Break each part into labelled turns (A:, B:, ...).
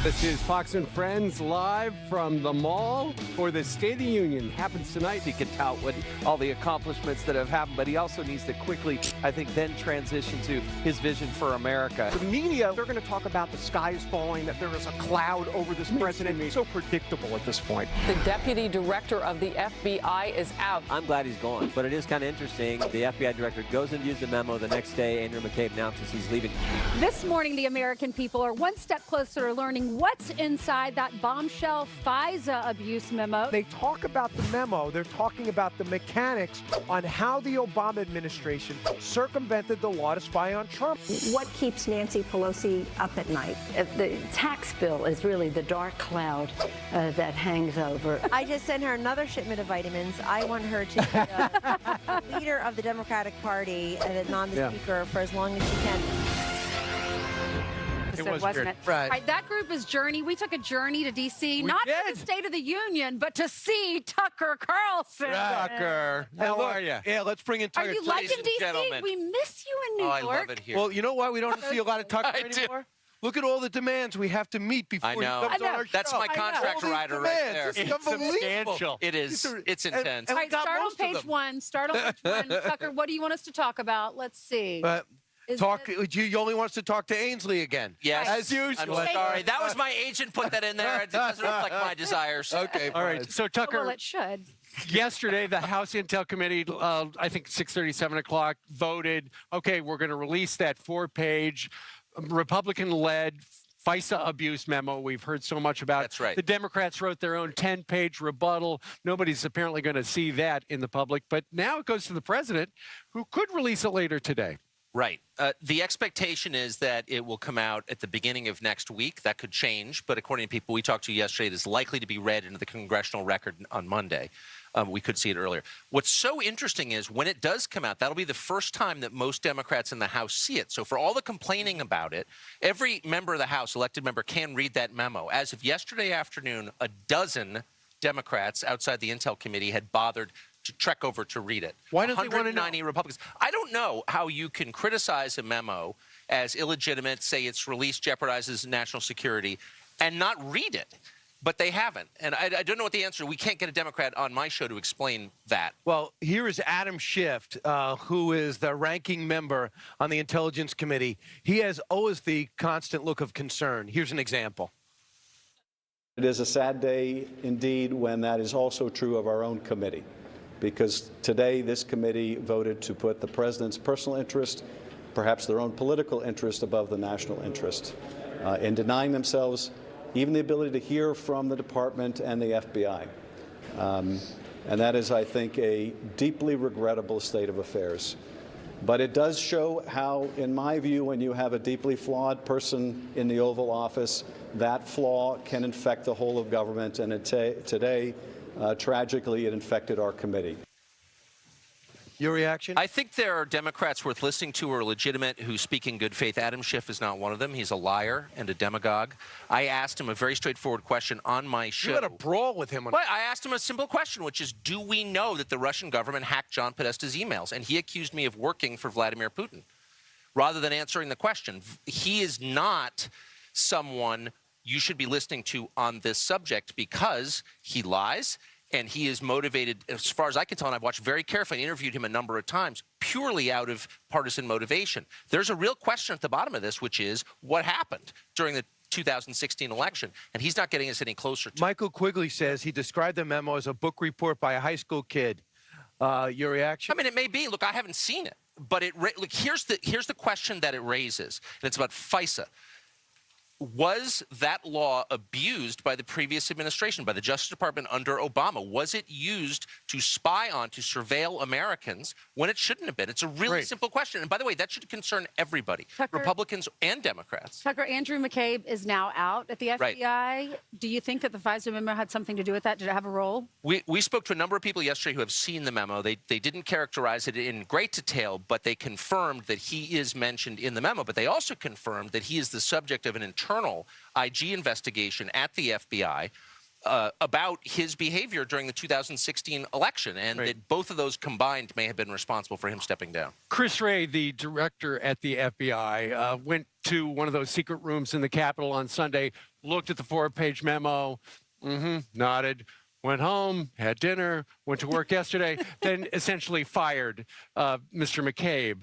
A: This is Fox and Friends live from the mall for the State of the Union. Happens tonight.
B: He can tout what all the accomplishments that have happened, but he also needs to quickly, I think, then transition to his vision for America.
C: The media, they're going to talk about the sky is falling, that there is a cloud over this president. It's so predictable at this point.
D: The deputy director of the FBI is out.
E: I'm glad he's gone, but it is kind of interesting. The FBI director goes and views the memo. The next day, Andrew McCabe announces he's leaving.
F: This morning, the American people are one step closer to learning what's inside that bombshell FISA abuse memo.
C: They talk about the memo. They're talking about the mechanics on how the Obama administration circumvented the law to spy on Trump.
G: What keeps Nancy Pelosi up at night?
H: The tax bill is really the dark cloud that hangs over.
I: I just sent her another shipment of vitamins. I want her to be the leader of the Democratic Party and not the speaker for as long as she can.
A: It was
F: wasn't
A: weird.
F: it?
A: Right.
F: All right, that group is Journey. We took a journey to D.C., not to the State of the Union, but to see Tucker Carlson.
A: Tucker, how are you?
J: Yeah, let's bring in Tucker.
F: Are you liking D.C.? We miss you in New York.
B: I love it here.
J: Well, you know why we don't see a lot of Tucker anymore? Look at all the demands we have to meet before he comes on our show.
B: That's my contract rider right there.
J: It's unbelievable.
B: It is. It's intense.
F: All right, start on page one. Start on page one. Tucker, what do you want us to talk about? Let's see.
J: You only want us to talk to Ainsley again.
B: Yes.
J: As usual.
B: I'm sorry. That was my agent put that in there. It doesn't reflect my desires.
J: Okay.
A: All right. So, Tucker,
F: Well, it should.
A: yesterday, the House Intel Committee, I think 6:30, 7 o'clock, voted, okay, we're going to release that 4-page Republican-led FISA abuse memo we've heard so much about.
B: That's right.
A: The Democrats wrote their own 10-page rebuttal. Nobody's apparently going to see that in the public. But now it goes to the president, who could release it later today.
B: Right. The expectation is that it will come out at the beginning of next week. That could change, but according to people we talked to yesterday, it is likely to be read into the congressional record on Monday. We could see it earlier. What's so interesting is when it does come out, that'll be the first time that most Democrats in the House see it. So for all the complaining about it, every member of the House, elected member, can read that memo. As of yesterday afternoon, a dozen Democrats outside the Intel Committee had bothered to trek over to read it.
A: Why don't they want to know?
B: 190 Republicans. I don't know how you can criticize a memo as illegitimate, say its release jeopardizes national security, and not read it. But they haven't. And I don't know what the answer is. We can't get a Democrat on my show to explain that.
J: Well, here is Adam Schiff, who is the ranking member on the Intelligence Committee. He has always the constant look of concern. Here's an example.
K: It is a sad day indeed when that is also true of our own committee, because today this committee voted to put the president's personal interest, perhaps their own political interest, above the national interest, in denying themselves even the ability to hear from the department and the FBI. And that is, I think, a deeply regrettable state of affairs. But it does show how, in my view, when you have a deeply flawed person in the Oval Office, that flaw can infect the whole of government. And today, tragically, it infected our committee.
J: Your reaction?
B: I think there are Democrats worth listening to who are legitimate, who speak in good faith. Adam Schiff is not one of them. He's a liar and a demagogue. I asked him a very straightforward question on my show.
J: You had a brawl with him.
B: Well, I asked him a simple question, which is, do we know that the Russian government hacked John Podesta's emails? And he accused me of working for Vladimir Putin, rather than answering the question. He is not someone you should be listening to on this subject because he lies. And he is motivated, as far as I can tell, and I've watched very carefully and interviewed him a number of times, purely out of partisan motivation. There's a real question at the bottom of this, which is what happened during the 2016 election, and he's not getting us any closer to it.
J: Michael Quigley says he described the memo as a book report by a high school kid. Your reaction?
B: I mean, it may be. Look, I haven't seen it, but look, here's the question that it raises, and it's about FISA. Was that law abused by the previous administration, by the Justice Department under Obama? Was it used to spy on, to surveil Americans when it shouldn't have been? It's a really simple question. And by the way, that should concern everybody,
F: Tucker,
B: Republicans and Democrats.
F: Tucker, Andrew McCabe is now out at the FBI.
B: Right.
F: Do you think that the FISA memo had something to do with that? Did it have a role?
B: We spoke to a number of people yesterday who have seen the memo. They didn't characterize it in great detail, but they confirmed that he is mentioned in the memo. But they also confirmed that he is the subject of an internal IG investigation at the FBI about his behavior during the 2016 election, and that both of those combined may have been responsible for him stepping down.
A: Chris Wray, the director at the FBI, went to one of those secret rooms in the Capitol on Sunday, looked at the 4-page memo, nodded, went home, had dinner, went to work yesterday, then essentially fired Mr. McCabe.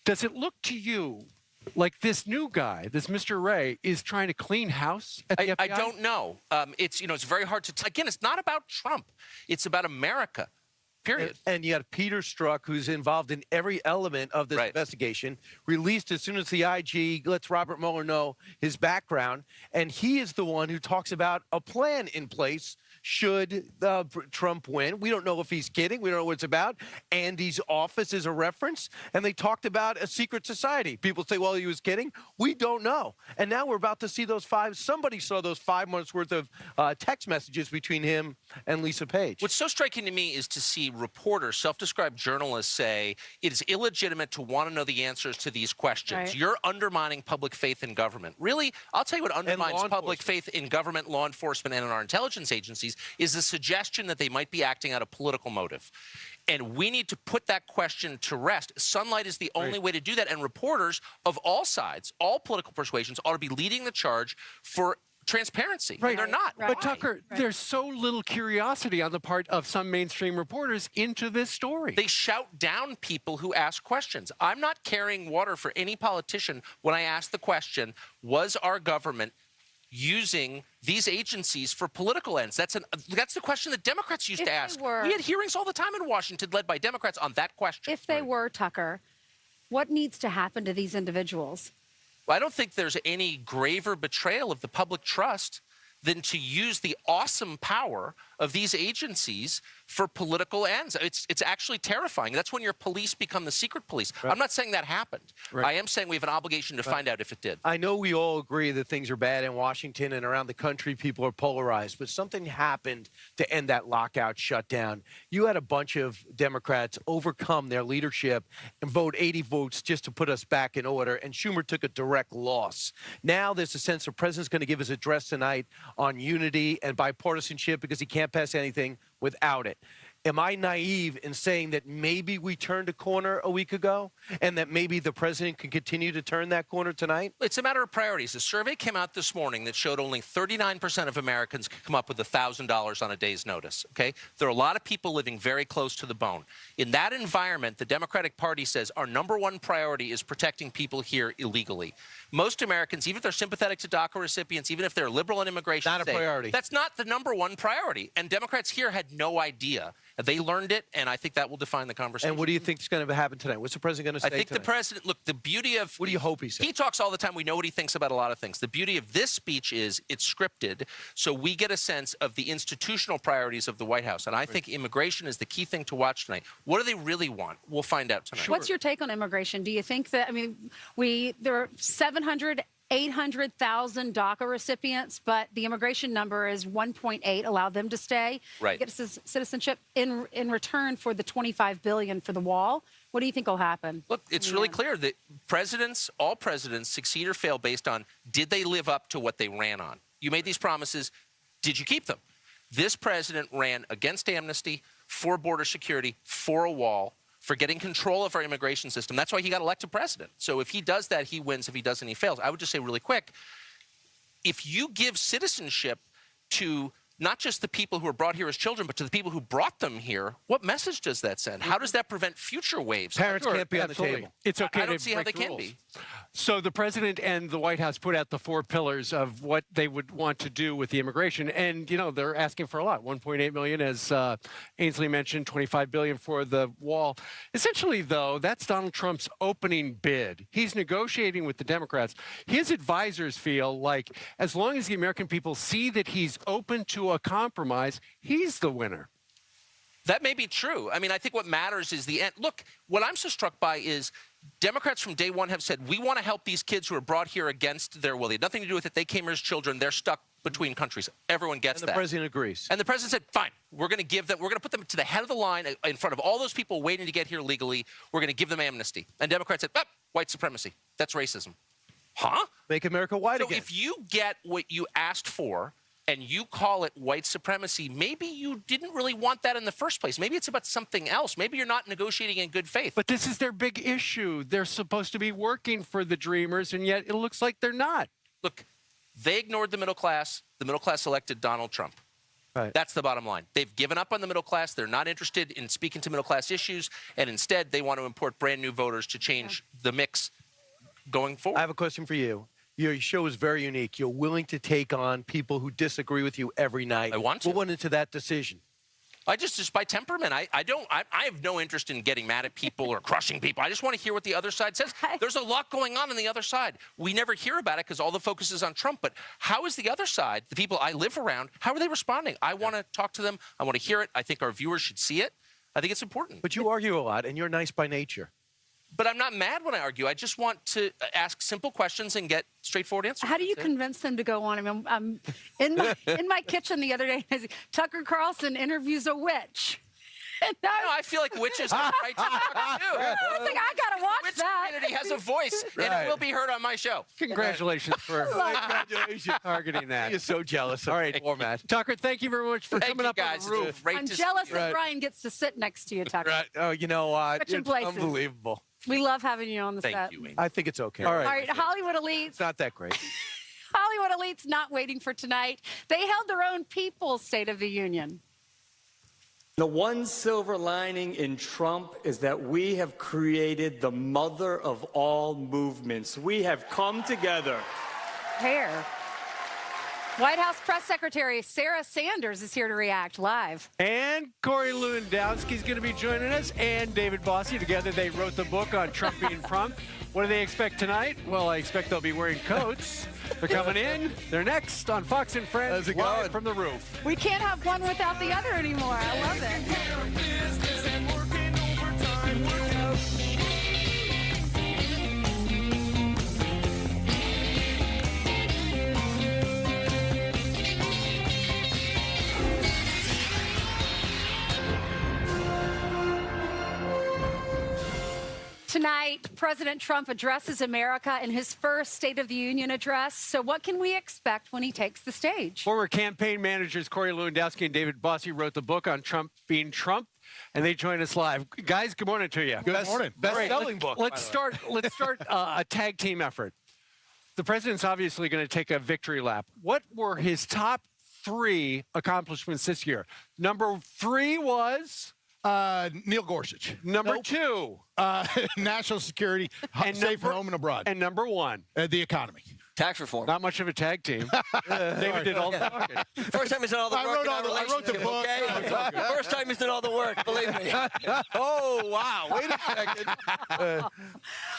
A: Does it look to you like this new guy, this Mr. Wray, is trying to clean house at the FBI?
B: I don't know. It's very hard to again, it's not about Trump. It's about America. Period.
J: And you got Peter Strzok, who's involved in every element of this investigation, released as soon as the IG lets Robert Mueller know his background. And he is the one who talks about a plan in place should Trump win. We don't know if he's kidding. We don't know what it's about. Andy's office is a reference. And they talked about a secret society. People say, well, he was kidding. We don't know. And now we're about to see those somebody saw those 5 months worth of text messages between him and Lisa Page.
B: What's so striking to me is to see reporters, self-described journalists say it is illegitimate to want to know the answers to these questions.
F: Right.
B: You're undermining public faith in government. Really, I'll tell you what undermines public faith in government, law enforcement, and in our intelligence agencies is the suggestion that they might be acting out of political motive. And we need to put that question to rest. Sunlight is the only way to do that. And reporters of all sides, all political persuasions, ought to be leading the charge for transparency.
A: Right.
B: And they're not.
A: But Tucker, there's so little curiosity on the part of some mainstream reporters into this story.
B: They shout down people who ask questions. I'm not carrying water for any politician when I ask the question, was our government using these agencies for political ends? That's the question that Democrats used to ask. We had hearings all the time in Washington led by Democrats on that question.
F: If they were, Tucker, what needs to happen to these individuals?
B: Well, I don't think there's any graver betrayal of the public trust than to use the awesome power of these agencies for political ends. It's actually terrifying. That's when your police become the secret police. Right. I'm not saying that happened. Right. I am saying we have an obligation to find out if it did.
J: I know we all agree that things are bad in Washington and around the country. People are polarized, but something happened to end that lockout shutdown. You had a bunch of Democrats overcome their leadership and vote 80 votes just to put us back in order, and Schumer took a direct loss. Now there's a sense the president's going to give his address tonight on unity and bipartisanship because he can't pass anything without it. Am I naive in saying that maybe we turned a corner a week ago and that maybe the president can continue to turn that corner tonight?
B: It's a matter of priorities. A survey came out this morning that showed only 39% of Americans could come up with $1,000 on a day's notice, okay? There are a lot of people living very close to the bone. In that environment, the Democratic Party says our number one priority is protecting people here illegally. Most Americans, even if they're sympathetic to DACA recipients, even if they're liberal on immigration,
J: not a priority.
B: That's not the number one priority. And Democrats here had no idea. They learned it, and I think that will define the conversation.
J: And what do you think is going to happen tonight? What's the president going to say
B: I think
J: tonight?
B: the president, look, the beauty of...
J: What do you hope he says?
B: He talks all the time. We know what he thinks about a lot of things. The beauty of this speech is it's scripted, so we get a sense of the institutional priorities of the White House. And I think immigration is the key thing to watch tonight. What do they really want? We'll find out tonight.
F: What's your take on immigration? Do you think that, I mean, there are 800,000 DACA recipients, but the immigration number is 1.8, allow them to stay, get citizenship in return for the $25 billion for the wall. What do you think will happen?
B: Look, it's really clear that all presidents succeed or fail based on did they live up to what they ran on? You made these promises. Did you keep them? This president ran against amnesty, for border security, for a wall, for getting control of our immigration system. That's why he got elected president. So if he does that, he wins. If he doesn't, he fails. I would just say really quick, if you give citizenship to not just the people who were brought here as children, but to the people who brought them here, what message does that send? How does that prevent future waves?
J: Parents can't be on the table.
A: It's okay.
B: I don't see how they can be.
A: So the president and the White House put out the 4 pillars of what they would want to do with the immigration. And, you know, they're asking for a lot. $1.8 million, as Ainsley mentioned, $25 billion for the wall. Essentially, though, that's Donald Trump's opening bid. He's negotiating with the Democrats. His advisors feel like as long as the American people see that he's open to a compromise, he's the winner.
B: That may be true. I mean, I think what matters is the end. Look, what I'm so struck by is Democrats from day one have said, we want to help these kids who are brought here against their will. They had nothing to do with it. They came here as children. They're stuck between countries. Everyone gets that.
J: And the president agrees.
B: And the president said, fine, we're going to give them, we're going to put them to the head of the line in front of all those people waiting to get here legally. We're going to give them amnesty. And Democrats said, white supremacy. That's racism. Huh?
J: Make America white again.
B: So if you get what you asked for, and you call it white supremacy, maybe you didn't really want that in the first place. Maybe it's about something else. Maybe you're not negotiating in good faith.
A: But this is their big issue. They're supposed to be working for the Dreamers, and yet it looks like they're not.
B: Look, They ignored the middle class. The middle class elected Donald Trump.
J: Right.
B: That's the bottom line. They've given up on the middle class. They're not interested in speaking to middle class issues, and instead they want to import brand new voters to change the mix going forward.
J: I have a question for you. Your show is very unique. You're willing to take on people who disagree with you every night.
B: I want to.
J: What went into that decision?
B: I just by temperament, I have no interest in getting mad at people or crushing people. I just want to hear what the other side says. There's a lot going on the other side. We never hear about it because all the focus is on Trump. But how is the other side, the people I live around, how are they responding? I want to talk to them. I want to hear it. I think our viewers should see it. I think it's important.
J: But you argue a lot, and you're nice by nature.
B: But I'm not mad when I argue. I just want to ask simple questions and get straightforward answers.
F: How do you convince them to go on? I mean, I'm in my kitchen the other day, Tucker Carlson interviews a witch. And
B: I feel like witches have a right to talk too.
F: I was like, I gotta watch
B: the witch
F: that.
B: community has a voice, and it will be heard on my show.
A: Congratulations for targeting that.
J: You're so jealous.
A: All right,
J: format.
A: Tucker, thank you very much for
B: Thank
A: coming
B: you
A: up
B: guys.
A: on the roof.
B: It's great
F: I'm
B: to
F: jealous
B: see you.
F: that Brian gets to sit next to you, Tucker.
J: Right. Oh, you know what?
F: Switching
J: It's
F: places.
J: unbelievable.
F: We love having you on the
B: Thank
F: set.
B: you, Wayne.
J: I think it's okay.
A: All right.
F: All right, Hollywood elites.
J: It's not that great.
F: Hollywood elites not waiting for tonight. They held their own People's State of the Union.
L: The one silver lining in Trump is that we have created the mother of all movements. We have come together.
F: Hair. White House Press Secretary Sarah Sanders is here to react live.
A: And Corey Lewandowski is going to be joining us, and David Bossie. Together, they wrote the book on Trump being Trump. What do they expect tonight? Well, I expect they'll be wearing coats. They're coming in. They're next on Fox and Friends,
J: How's it
A: live
J: going?
A: from the roof.
F: We can't have one without the other anymore. I love it. Tonight, President Trump addresses America in his first State of the Union address. So what can we expect when he takes the stage?
A: Former campaign managers Corey Lewandowski and David Bossie wrote the book on Trump being Trump, and they join us live. Guys, good morning to you.
J: Good morning. Best-selling book.
A: Let's start a tag team effort. The president's obviously going to take a victory lap. What were his top 3 accomplishments this year? Number 3 was
M: Neil Gorsuch.
A: Number 2,
M: national security,
A: and
M: safe for home and abroad.
A: And number 1,
M: the economy.
E: Tax reform.
A: Not much of a tag team. David did all the talking.
E: First time he's done all the work.
M: I wrote the book.
E: Okay? First time he's done all the work, believe me.
J: Oh, wow. Wait a second.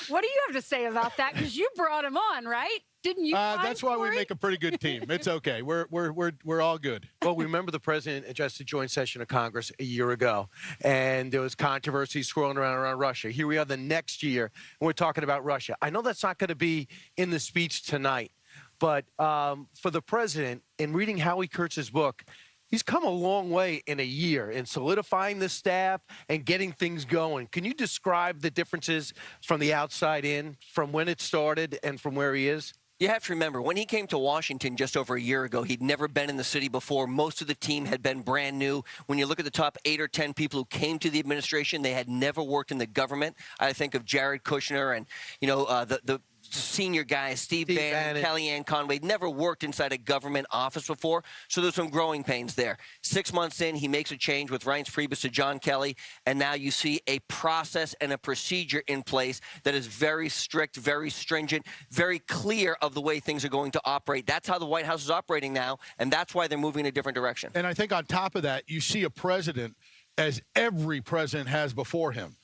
F: What do you have to say about that? Because you brought him on, right? Didn't you?
M: That's why we make a pretty good team. It's okay. We're all good.
J: Well, remember the president addressed the joint session of Congress a year ago, and there was controversy swirling around Russia. Here we are the next year, and we're talking about Russia. I know that's not going to be in the speech tonight, but for the president, in reading Howie Kurtz's book, he's come a long way in a year in solidifying the staff and getting things going. Can you describe the differences from the outside in, from when it started and from where he is?
E: You have to remember, when he came to Washington just over a year ago, he'd never been in the city before. Most of the team had been brand new. When you look at the top 8 or 10 people who came to the administration, they had never worked in the government. I think of Jared Kushner and, the senior guys, Steve Bannon, Kellyanne Conway, never worked inside a government office before, so there's some growing pains there. 6 months in, he makes a change with Reince Priebus to John Kelly, and now you see a process and a procedure in place that is very strict, very stringent, very clear of the way things are going to operate. That's how the White House is operating now, and that's why they're moving in a different direction.
M: And I think on top of that, you see a president, as every president has before him,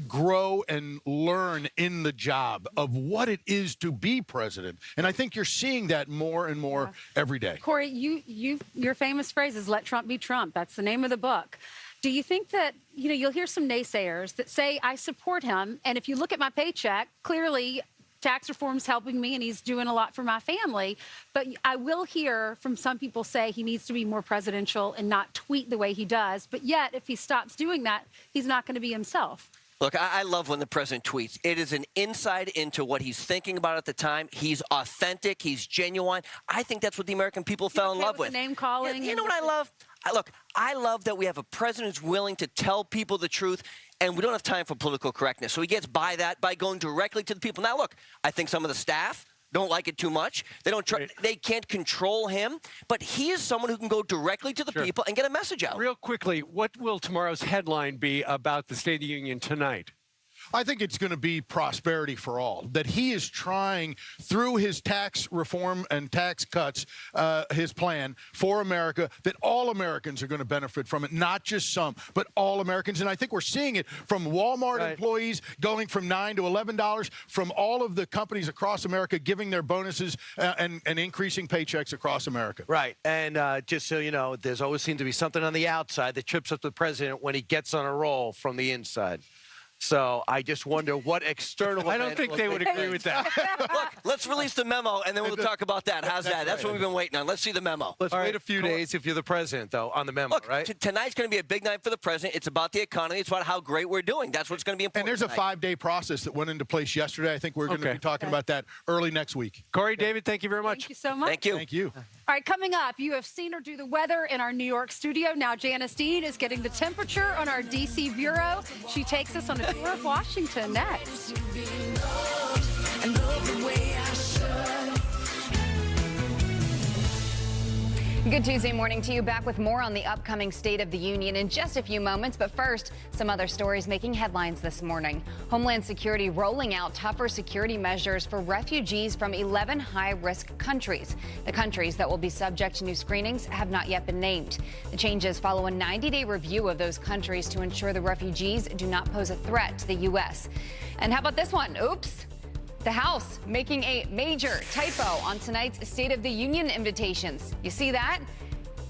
M: grow and learn in the job of what it is to be president. And I think you're seeing that more and more every day.
F: Corey, your famous phrase is "Let Trump be Trump." That's the name of the book. Do you think that, you'll hear some naysayers that say, I support him, and if you look at my paycheck, clearly tax reform's helping me and he's doing a lot for my family, but I will hear from some people say he needs to be more presidential and not tweet the way he does, but yet if he stops doing that, he's not going to be himself.
E: Look, I love when the president tweets. It is an insight into what he's thinking about at the time. He's authentic. He's genuine. I think that's what the American people fell in love with.
F: Name calling.
E: You know what I love? I love that we have a president who's willing to tell people the truth, and we don't have time for political correctness. So he gets by that by going directly to the people. Now, look, I think some of the staff don't like it too much. They don't try, They can't control him, but he is someone who can go directly to the people and get a message out.
A: Real quickly, what will tomorrow's headline be about the State of the Union tonight?
M: I think it's going to be prosperity for all, that he is trying through his tax reform and tax cuts, his plan for America, that all Americans are going to benefit from it, not just some, but all Americans. And I think we're seeing it from Walmart employees going from $9 to $11, from all of the companies across America giving their bonuses and increasing paychecks across America.
J: Right. And just so you know, there's always seemed to be something on the outside that trips up the president when he gets on a roll from the inside. So I just wonder what external.
A: I don't think they would agree with that.
E: Look, let's release the memo, and then we'll talk about that. How's that? That's what we've been waiting on. Let's see the memo.
J: Let's wait a few days if you're the president, though, on the memo,
E: Look,
J: right?
E: Tonight's going to be a big night for the president. It's about the economy. It's about how great we're doing. That's what's going to be important.
M: And there's a
E: tonight.
M: 5-day process that went into place yesterday. I think we're going to be talking about that early next week.
A: Corey, David, thank you very much.
F: Thank you so much.
E: Thank you.
M: Thank you.
F: All right, coming up, you have seen her do the weather in our New York studio. Now Janice Dean is getting the temperature on our D.C. bureau. She takes us on a tour of Washington next.
N: Good Tuesday morning to you. Back with more on the upcoming State of the Union in just a few moments. But first, some other stories making headlines this morning. Homeland Security rolling out tougher security measures for refugees from 11 high-risk countries. The countries that will be subject to new screenings have not yet been named. The changes follow a 90-day review of those countries to ensure the refugees do not pose a threat to the U.S. And how about this one? Oops. The House making a major typo on tonight's State of the Union invitations. You see that?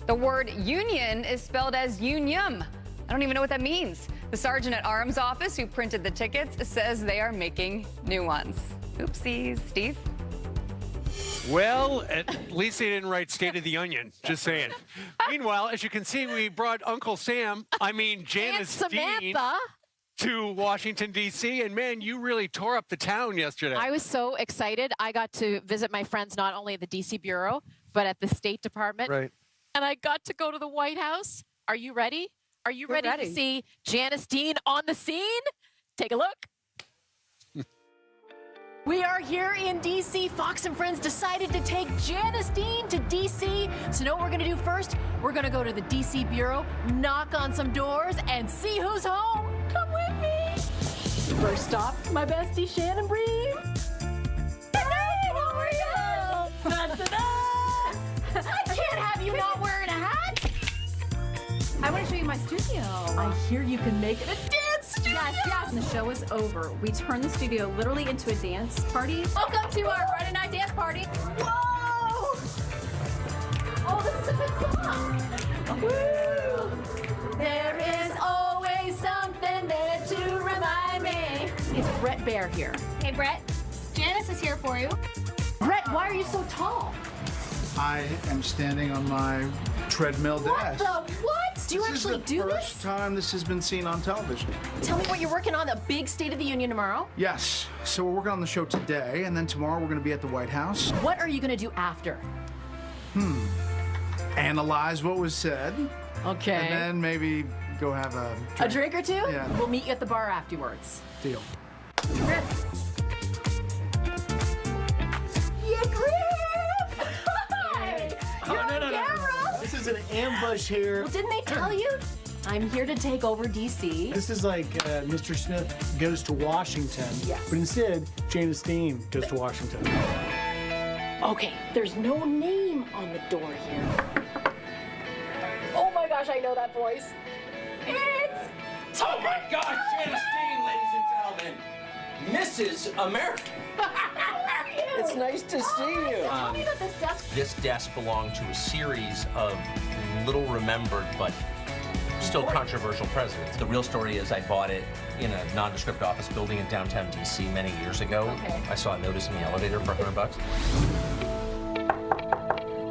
N: The word union is spelled as unium. I don't even know what that means. The Sergeant at Arms office who printed the tickets says they are making new ones. Oopsies. Steve?
A: Well, at least they didn't write State of the Union, just saying. Meanwhile, as you can see, we brought Uncle Sam, Janice Dean, to Washington, D.C. And, man, you really tore up the town yesterday.
O: I was so excited. I got to visit my friends not only at the D.C. Bureau, but at the State Department.
J: Right.
O: And I got to go to the White House. Are you ready? Are you ready to see Janice Dean on the scene? Take a look. We are here in D.C. Fox and Friends decided to take Janice Dean to D.C. So know what we're going to do first? We're going to go to the D.C. Bureau, knock on some doors, and see who's home. Come with me. First stop, my bestie Shannon Bream. Hey, how are you? I can't have you not wearing a hat. I want to show you my studio. I hear you can make it a dance studio. Yes.
P: The show is over. We turned the studio literally into a dance party.
O: Welcome to our Friday night dance party. Whoa! Oh, this is a good song. Woo! There is always something there to remind me.
P: It's Brett Baer here.
O: Hey, Brett. Janice is here for you.
P: Brett, why are you so tall?
Q: I am standing on my treadmill desk.
P: What? Do you actually do this?
Q: This is the first time this has been seen on television.
P: Tell me what you're working on, the big State of the Union tomorrow.
Q: Yes. So we're working on the show today, and then tomorrow we're going to be at the White House.
P: What are you going to do after?
Q: Analyze what was said.
P: Okay.
Q: And then maybe go have a drink.
P: A drink or two?
Q: Yeah.
P: We'll meet you at the bar afterwards.
Q: Deal.
P: Griff. Yeah, Griff! Hi! You're on camera!
R: This is an ambush here.
P: Well, didn't they tell you? I'm here to take over D.C.
R: This is like Mr. Smith goes to Washington.
P: Yes.
R: But instead, Janice Dean goes to Washington.
P: Okay, there's no name on the door here. Oh my gosh, I know that voice. It's...
B: Oh my gosh, Janice Dean, ladies and gentlemen. Mrs. America.
E: It's nice to see you.
P: Tell me about this desk.
B: This desk belonged to a series of little remembered but still controversial presidents. The real story is I bought it in a nondescript office building in downtown D.C. many years ago.
P: Okay.
B: I saw a notice in the elevator for $100.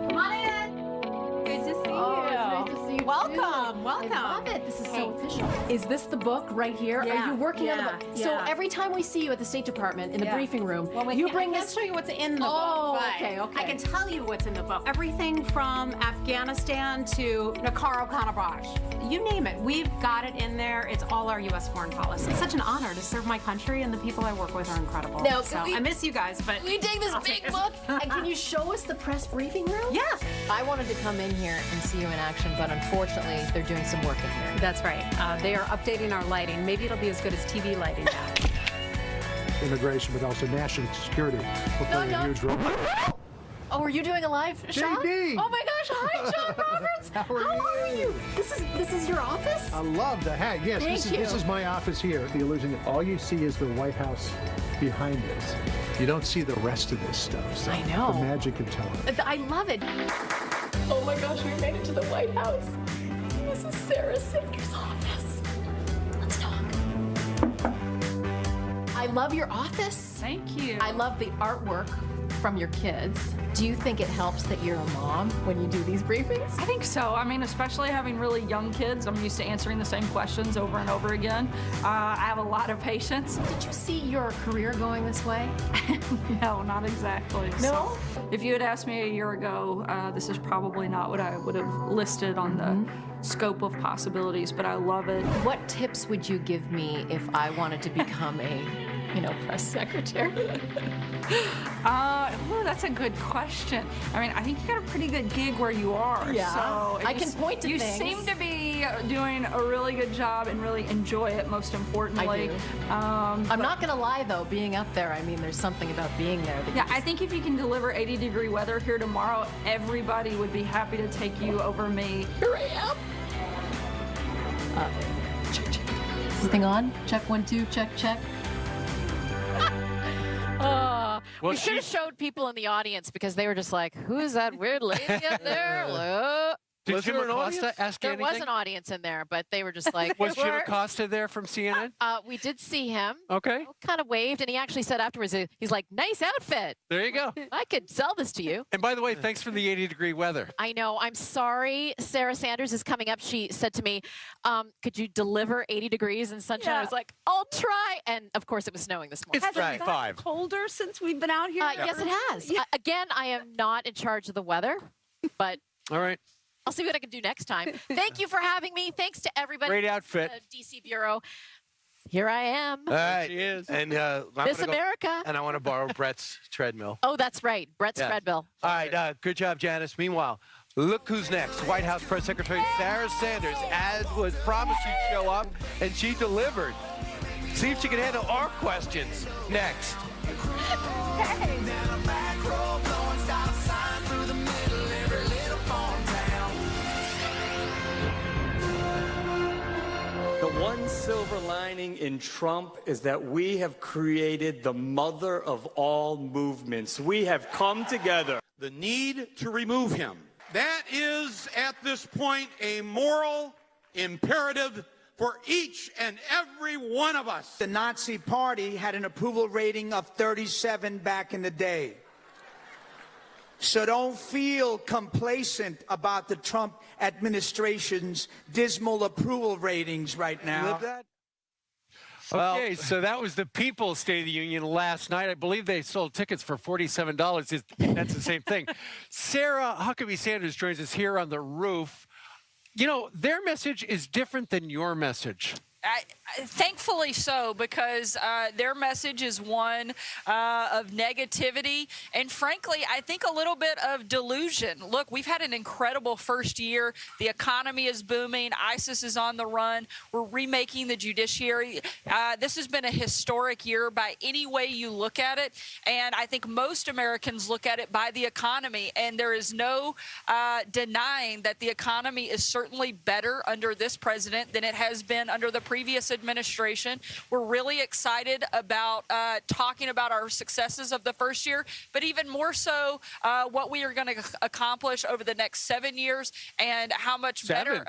P: Come on in. Good to see you.
O: It's nice to see you.
P: Welcome.
O: I love it. This is so official.
P: Is this the book right here?
F: Yeah,
P: Are you working on the
F: yeah,
P: book?
F: yeah.
P: So every time we see you at the State Department in the
F: Yeah.
P: briefing room,
F: Well,
P: you bring
F: I can't
P: this.
F: show you what's in the
P: Oh,
F: book. but
P: okay, okay.
F: I can tell you what's in the book. Everything from Afghanistan to Nagorno-Karabakh. You name it. We've got it in there. It's all our U.S. foreign policy. It's such an honor to serve my country, and the people I work with are incredible.
P: Now,
F: so
P: can we-
F: I miss you guys, but
P: We take this big book, and can you show us the press briefing room?
F: Yeah.
I: I wanted to come in here and see you in action, but unfortunately, they're doing some work in here.
F: That's right. They are updating our lighting. Maybe it'll be as good as TV lighting now.
Q: Immigration, but also national security will play a huge role.
P: Oh, are you doing a live shot?
Q: JD.
P: Oh my gosh! Hi, John Roberts.
Q: How are
P: you? This is your office?
Q: I love the hat. Yes,
P: Thank
Q: this
P: you.
Q: is my office here. The illusion that all you see is the White House behind us. You don't see the rest of this stuff. So
P: I know.
Q: The magic and tone.
P: I love it. Oh my gosh, we made it to the White House. This is Sarah Sanders' office. Let's talk. I love your office.
F: Thank you.
P: I love the artwork from your kids. Do you think it helps that you're a mom when you do these briefings?
S: I think so. I mean, especially having really young kids, I'm used to answering the same questions over and over again. I have a lot of patience.
P: Did you see your career going this way?
S: No, not exactly.
P: No?
S: So, if you had asked me a year ago, this is probably not what I would have listed on the scope of possibilities, but I love it.
P: What tips would you give me if I wanted to become a, press secretary?
S: That's a good question. I mean, I think you got a pretty good gig where you are.
P: Yeah.
S: So
P: I can point to
S: you
P: things.
S: seem to be doing a really good job and really enjoy it, most importantly.
P: I do. I'm not going to lie, though, being up there, I mean, there's something about being there. That
S: Yeah, I think if you can deliver 80-degree weather here tomorrow, everybody would be happy to take you over me.
P: Here I am. Check. Is this thing on? Check 1, 2, check.
O: We should have showed people in the audience because they were just like, who is that weird lady up there? Hello?
A: Did Jim Acosta ask you
O: There was
A: anything?
O: an audience in there, but they were just like,
A: Was Jim
O: "We're-"
A: Acosta there from CNN?
O: We did see him.
A: Okay.
O: Kind of waved, and he actually said afterwards, he's like, nice outfit.
A: There you go.
O: I could sell this to you.
A: And by the way, thanks for the 80-degree weather.
O: I know. I'm sorry. Sarah Sanders is coming up. She said to me, could you deliver 80 degrees and sunshine? I was like, I'll try. And of course, it was snowing this morning.
A: It's 35.
F: Colder since we've been out here?
O: Yes, it has. Again, I am not in charge of the weather, but
A: All right.
O: I'll see what I can do next time. Thank you for having me. Thanks to everybody.
A: Great outfit.
O: At the DC Bureau. Here I am.
J: All right.
A: She is.
J: And I'm
O: Miss
J: gonna go-
O: America.
J: and I want to borrow Brett's treadmill.
O: Oh, that's right. Brett's
J: Yeah.
O: treadmill.
J: All right. Good job, Janice. Meanwhile, look who's next. White House Press Secretary Sarah Sanders, as was promised, she'd show up, and she delivered. See if she can handle our questions next.
L: The one silver lining in Trump is that we have created the mother of all movements. We have come together.
T: The need to remove him. That is, at this point, a moral imperative for each and every one of us.
R: The Nazi Party had an approval rating of 37 back in the day. So don't feel complacent about the Trump administration's dismal approval ratings right now.
A: Okay, so that was the People's State of the Union last night. I believe they sold tickets for $47. That's the same thing. Sarah Huckabee Sanders joins us here on the roof. You know, their message is different than your message.
U: Thankfully so, because their message is one of negativity and, frankly, I think a little bit of delusion. Look, we've had an incredible first year. The economy is booming. ISIS is on the run. We're remaking the judiciary. This has been a historic year by any way you look at it, and I think most Americans look at it by the economy, and there is no denying that the economy is certainly better under this president than it has been under the previous previous administration. We're really excited about talking about our successes of the first year, but even more so what we are going to accomplish over the next 7 years and how much better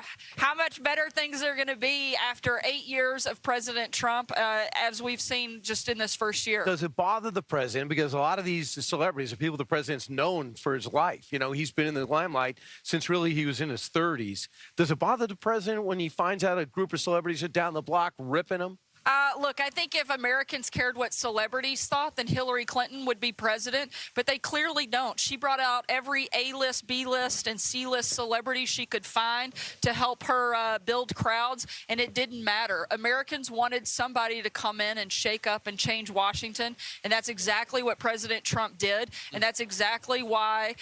U: things are going to be after 8 years of President Trump, as we've seen just in this first year.
J: Does it bother the president? Because a lot of these celebrities are people the president's known for his life. You know, he's been in the limelight since really he was in his 30s. Does it bother the president when he finds out a group of celebrities are down the block ripping him?
U: Look, I think if Americans cared what celebrities thought, then Hillary Clinton would be president, but they clearly don't. She brought out every A-list, B-list, and C-list celebrity she could find to help her build crowds, and it didn't matter. Americans wanted somebody to come in and shake up and change Washington, and that's exactly what President Trump did, and that's exactly why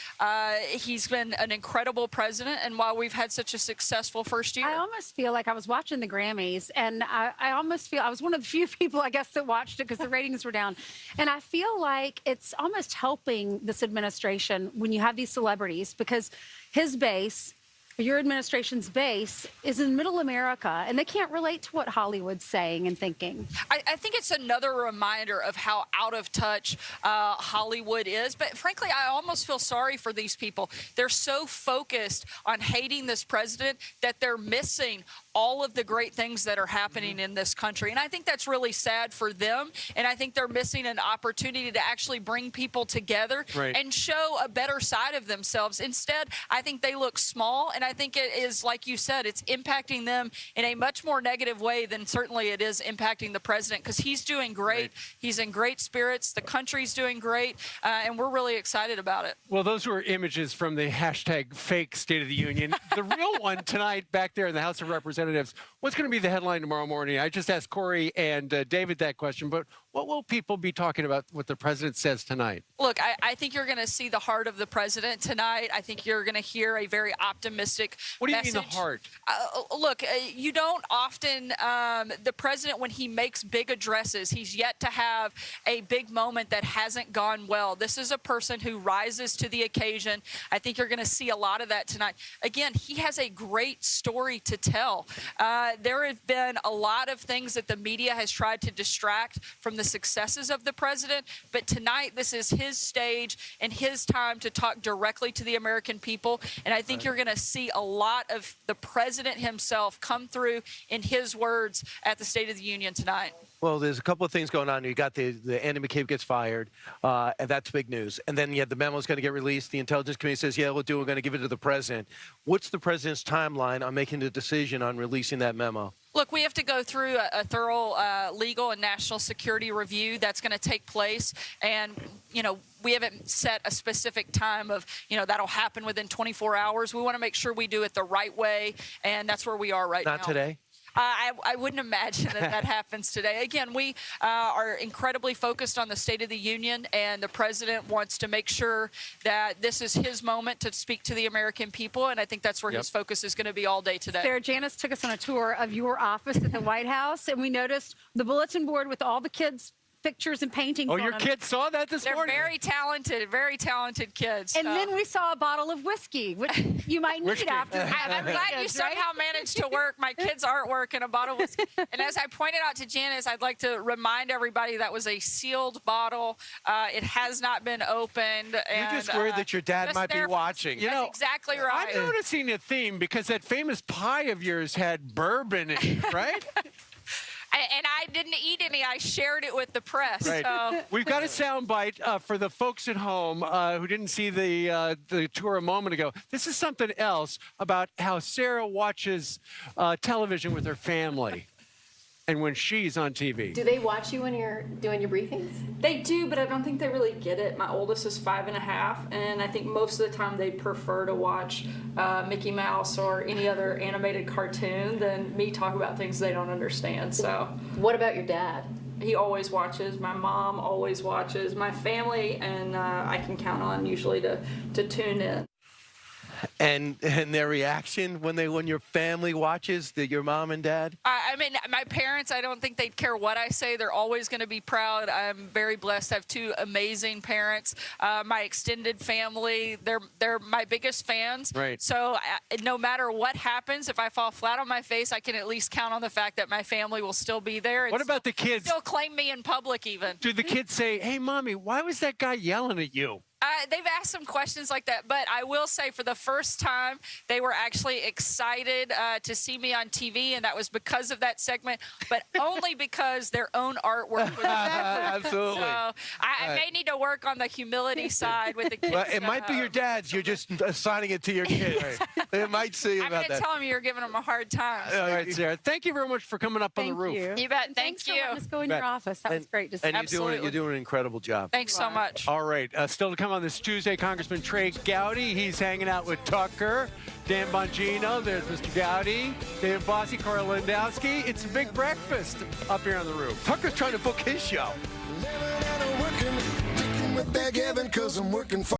U: he's been an incredible president and why we've had such a successful first year.
F: I almost feel like I was watching the Grammys, and I almost feel I was one of the few people, I guess, that watched it because the ratings were down. And I feel like it's almost helping this administration when you have these celebrities, because his base, your administration's base, is in middle America, and they can't relate to what Hollywood's saying and thinking.
U: I think it's another reminder of how out of touch Hollywood is. But frankly, I almost feel sorry for these people. They're so focused on hating this president that they're missing all of the great things that are happening in this country. And I think that's really sad for them. And I think they're missing an opportunity to actually bring people together and show a better side of themselves. Instead, I think they look small. And I think it is, like you said, it's impacting them in a much more negative way than certainly it is impacting the president, because he's doing great. He's in great spirits. The country's doing great. And we're really excited about it.
A: Well, those were images from the hashtag fake State of the Union. The real one tonight back there in the House of Representatives. What's going to be the headline tomorrow morning? I just asked Corey and David that question, but what will people be talking about what the president says tonight?
U: Look, I think you're going to see the heart of the president tonight. I think you're going to hear a very optimistic
A: What do you
U: message.
A: mean the heart?
U: Look, you don't often, the president, when he makes big addresses, he's yet to have a big moment that hasn't gone well. This is a person who rises to the occasion. I think you're going to see a lot of that tonight. Again, he has a great story to tell. There have been a lot of things that the media has tried to distract from the successes of the president, but tonight this is his stage and his time to talk directly to the American people, and I think you're going to see a lot of the president himself come through in his words at the State of the Union tonight.
J: Well, there's a couple of things going on. You got the Andy McCabe gets fired, and that's big news. And then you have the memo's going to get released. The Intelligence Committee says, yeah, we're going to give it to the president. What's the president's timeline on making the decision on releasing that memo?
U: Look, we have to go through a thorough legal and national security review that's going to take place. And, you know, we haven't set a specific time of, you know, that'll happen within 24 hours. We want to make sure we do it the right way. And that's where we are right now.
J: Not today?
U: I wouldn't imagine that happens today. Again, we are incredibly focused on the State of the Union, and the president wants to make sure that this is his moment to speak to the American people, and I think that's where his focus is going to be all day today.
F: Sarah, Janice took us on a tour of your office at the White House, and we noticed the bulletin board with all the kids' pictures and paintings on
A: your
F: them.
A: kids saw that this morning?
U: They're very talented kids.
F: And then we saw a bottle of whiskey, which you might need after.
U: I'm glad you somehow managed to work my kids' artwork in a bottle of whiskey. And as I pointed out to Janice, I'd like to remind everybody that was a sealed bottle. It has not been opened. And,
J: You're just worried that your dad might be watching.
U: You know, exactly right.
A: I'm noticing a theme because that famous pie of yours had bourbon in it, right?
U: And I didn't eat any. I shared it with the press.
A: Right.
U: So.
A: We've got a soundbite for the folks at home who didn't see the tour a moment ago. This is something else about how Sarah watches television with her family and when she's on TV.
S: Do they watch you when you're doing your briefings? They do, but I don't think they really get it. My oldest is 5.5, and I think most of the time they prefer to watch Mickey Mouse or any other animated cartoon than me talk about things they don't understand. So, what about your dad? He always watches. My mom always watches. My family, and I can count on usually to tune in.
J: And their reaction when your family watches your mom and dad?
U: I mean, my parents, I don't think they'd care what I say. They're always going to be proud. I'm very blessed to have two amazing parents. My extended family, they're my biggest fans.
A: Right.
U: So no matter what happens, if I fall flat on my face, I can at least count on the fact that my family will still be there. And
A: What about the kids?
U: Still claim me in public even.
A: Do the kids say, hey, Mommy, why was that guy yelling at you?
U: They've asked some questions like that, but I will say for the first time, they were actually excited to see me on TV, and that was because of that segment, but only because their own artwork was
J: Absolutely.
U: So I may need to work on the humility side with the kids.
J: Well, it might be your dad's. You're just assigning it to your kids. They might see
U: I'm
J: about
U: going to
J: that.
U: tell them you're giving them a hard time.
A: All right, Sarah. Thank you very much for coming up on the roof.
U: You bet.
F: Thanks
U: Thank
F: for
U: you.
F: letting us go in your office. That was great to see.
J: And you're doing an incredible job.
U: Thanks so much.
A: All right. Still to come on this Tuesday, Congressman Trey Gowdy. He's hanging out with Tucker, Dan Bongino. There's Mr. Gowdy, David Bossie, Carl Lewandowski. It's a big breakfast up here on the roof.
J: Tucker's trying to book his show.
D: With Bear Gavin, 'cause I'm working for